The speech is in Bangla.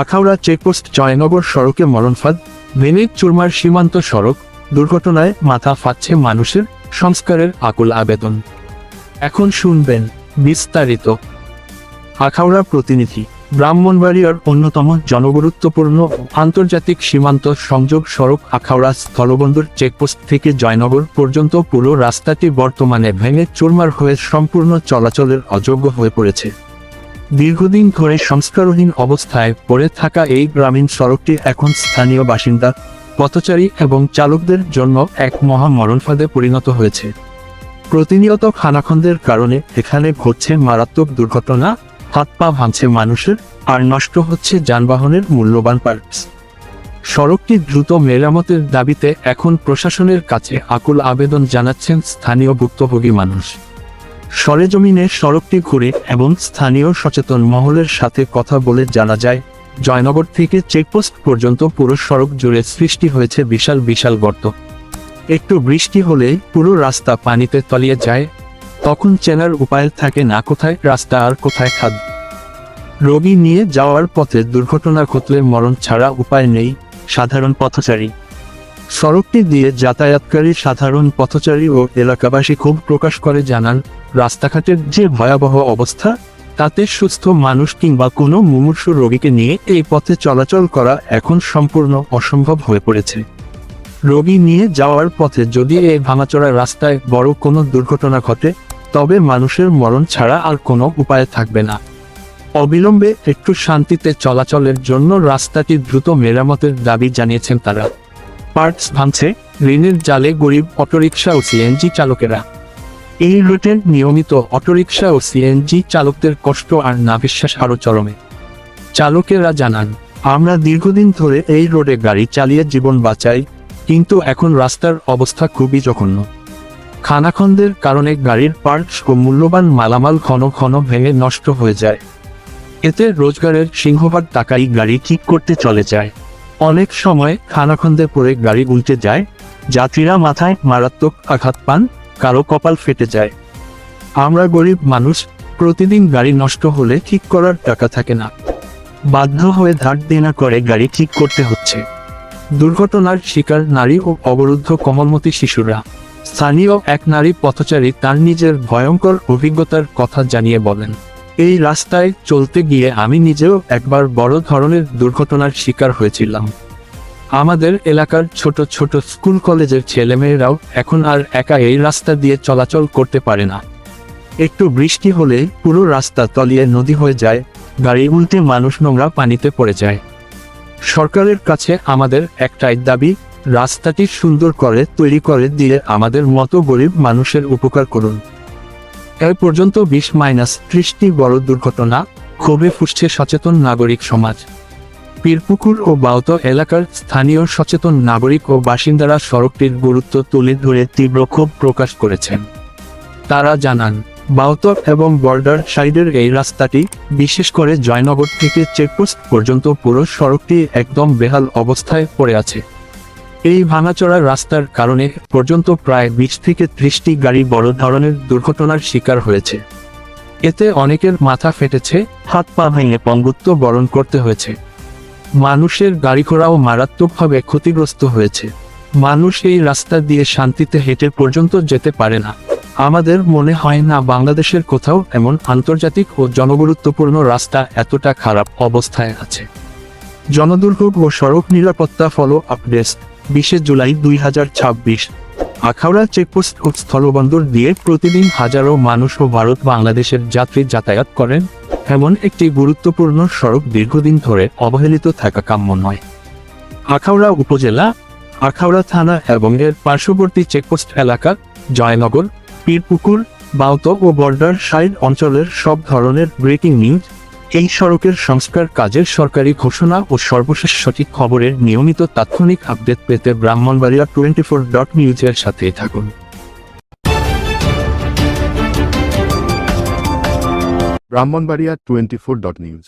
আখাউড়া চেকপোস্ট জয়নগর সড়কে মরণফাঁদ, ভেঙে চুরমার সীমান্ত সড়ক দুর্ঘটনায় মাথা ফাটছে মানুষের, সংস্কারের আকুল আবেদন। এখন শুনবেন বিস্তারিত। আখাউড়া প্রতিনিধি। ব্রাহ্মণবাড়িয়ার অন্যতম জনগুরুত্বপূর্ণ আন্তর্জাতিক সীমান্ত সংযোগ সড়ক আখাউড়া স্থলবন্দর চেকপোস্ট থেকে জয়নগর পর্যন্ত পুরো রাস্তাটি বর্তমানে ভেঙে চুরমার হয়ে সম্পূর্ণ চলাচলের অযোগ্য হয়ে পড়েছে। দীর্ঘদিন ধরে সংস্কারহীন অবস্থায় পড়ে থাকা এই গ্রামীণ সড়কটি এখন স্থানীয় বাসিন্দা, পথচারী এবং চালকদের জন্য এক মহা মরণফাঁদে পরিণত হয়েছে। প্রতিনিয়ত খানাখন্দের কারণে এখানে ঘটছে মারাত্মক দুর্ঘটনা, হাত পা ভাঙছে মানুষের, আর নষ্ট হচ্ছে যানবাহনের মূল্যবান পার্টস। সড়কটি দ্রুত মেরামতের দাবিতে এখন প্রশাসনের কাছে আকুল আবেদন জানাচ্ছেন স্থানীয় ভুক্তভোগী মানুষ। সরেজমিনে সড়কটি ঘুরে এবং স্থানীয় সচেতন মহলের সাথে কথা বলে জানা যায়, জয়নগর থেকে চেকপোস্ট পর্যন্ত পুরো সড়ক জুড়ে সৃষ্টি হয়েছে বিশাল বিশাল গর্ত। একটু বৃষ্টি হলে পুরো রাস্তা পানিতে তলিয়ে যায়, তখন চেনার উপায় থাকে না কোথায় রাস্তা আর কোথায় খাদ। রোগী নিয়ে যাওয়ার পথে দুর্ঘটনা ঘটলে মরণ ছাড়া উপায় নেই সাধারণ পথচারী। সড়কটি দিয়ে যাতায়াতকারী সাধারণ পথচারী ও এলাকাবাসী ক্ষোভ প্রকাশ করে জানান, রাস্তাঘাটের যে ভয়াবহ অবস্থা, তাতে সুস্থ মানুষ কিংবা কোনো মুমূর্ষু রোগীকে নিয়ে এই পথে চলাচল করা এখন সম্পূর্ণ অসম্ভব হয়ে পড়েছে। রোগী নিয়ে যাওয়ার পথে যদি এই ভাঙাচোরা রাস্তায় বড় কোনো দুর্ঘটনা ঘটে, তবে মানুষের মরণ ছাড়া আর কোনো উপায় থাকবে না। অবিলম্বে একটু শান্তিতে চলাচলের জন্য রাস্তাটি দ্রুত মেরামতের দাবি জানিয়েছেন তারা। পার্টস ভাঙছে, ঋণের জালে গরিব অটোরিকশা ও সিএনজি চালকেরা। এই রুটের নিয়মিত অটোরিকশা ও সিএনজি চালকদের কষ্ট আর নাভিশ্বাস আরও চরমে। চালকেরা জানান, আমরা দীর্ঘদিন ধরে এই রোডে গাড়ি চালিয়ে জীবন বাঁচাই, কিন্তু এখন রাস্তার অবস্থা খুবই জঘন্য। খানাখন্দের কারণে গাড়ির পার্টস ও মূল্যবান মালামাল ঘন ঘন ভেঙে নষ্ট হয়ে যায়। এতে রোজগারের সিংহভাগ টাকাই গাড়ি ঠিক করতে চলে যায়। অনেক সময় খানাখন্দে পড়ে গাড়ি উল্টে যায়, যাত্রীরা মাথায় মারাত্মক আঘাত পান, কারো কপাল ফেটে যায়। আমরা গরিব মানুষ, প্রতিদিন গাড়ি নষ্ট হলে ঠিক করার টাকা থাকে না, বাধ্য হয়ে ধার দেনা করে গাড়ি ঠিক করতে হচ্ছে। দুর্ঘটনার শিকার নারী ও অবরুদ্ধ কোমলমতি শিশুরা। স্থানীয় এক নারী পথচারী তার নিজের ভয়ঙ্কর অভিজ্ঞতার কথা জানিয়ে বলেন, এই রাস্তায় চলতে গিয়ে আমি নিজেও একবার বড় ধরনের দুর্ঘটনার শিকার হয়েছিলাম। আমাদের এলাকার ছোট ছোট স্কুল কলেজের ছেলেমেয়েরাও এখন আর একা এই রাস্তা দিয়ে চলাচল করতে পারে না। একটু বৃষ্টি হলে পুরো রাস্তা তলিয়ে নদী হয়ে যায়, গাড়ি উল্টে মানুষ নোংরা পানিতে পড়ে যায়। সরকারের কাছে আমাদের একটাই দাবি, রাস্তাটি সুন্দর করে তৈরি করে দিয়ে আমাদের মতো গরিব মানুষের উপকার করুন। এ পর্যন্ত 20-30টি বড় দুর্ঘটনা, ক্ষোভে ফুঁসছে সচেতন নাগরিক সমাজ। পীরপুকুর ও বাউত এলাকার স্থানীয় সচেতন নাগরিক ও বাসিন্দারা সড়কটির গুরুত্ব তুলে ধরে তীব্র ক্ষোভ প্রকাশ করেছেন। তারা জানান, বাউত এবং বর্ডার সাইডের এই রাস্তাটি, বিশেষ করে জয়নগর থেকে চেকপোস্ট পর্যন্ত পুরো সড়কটি একদম বেহাল অবস্থায় পড়ে আছে। এই ভাঙাচোরা রাস্তার কারণে পর্যন্ত প্রায় 20-30টি গাড়ি বড় ধরনের দুর্ঘটনার শিকার হয়েছে। এতে অনেকের মাথা ফেটেছে, হাত পা ভেঙে পঙ্গুত্ব বরণ করতে হয়েছে। মানুষের গাড়িঘোড়াও মারাত্মকভাবে ক্ষতিগ্রস্ত হয়েছে। মানুষ এই রাস্তা দিয়ে শান্তিতে হেঁটে পর্যন্ত যেতে পারে না। আমাদের মনে হয় না বাংলাদেশের কোথাও এমন আন্তর্জাতিক ও জনগুরুত্বপূর্ণ রাস্তা এতটা খারাপ অবস্থায় আছে। জনদুর্ভোগ ও সড়ক নিরাপত্তা follow up desk, 20 July 2026। Akhaura checkpost ও স্থলবন্দর দিয়ে প্রতিদিন হাজারো মানুষ ও ভারত বাংলাদেশের যাত্রী যাতায়াত করেন, এমন একটি গুরুত্বপূর্ণ সড়ক দীর্ঘদিন ধরে অবহেলিত থাকা কাম্য নয়। আখাউড়া উপজেলা, আখাউড়া থানা এবং এর পার্শ্ববর্তী চেকপোস্ট এলাকা, জয়নগর, পীরপুকুর, বাউত ও বর্ডার সাইড অঞ্চলের সব ধরনের ব্রেকিং নিউজ, এই সড়কের সংস্কার কাজের সরকারি ঘোষণা ও সর্বশেষ সঠিক খবরের নিয়মিত তাৎক্ষণিক আপডেট পেতে ব্রাহ্মণবাড়িয়া 24.news এর সাথে থাকুন। ব্রাহ্মণবাড়িয়া 24.news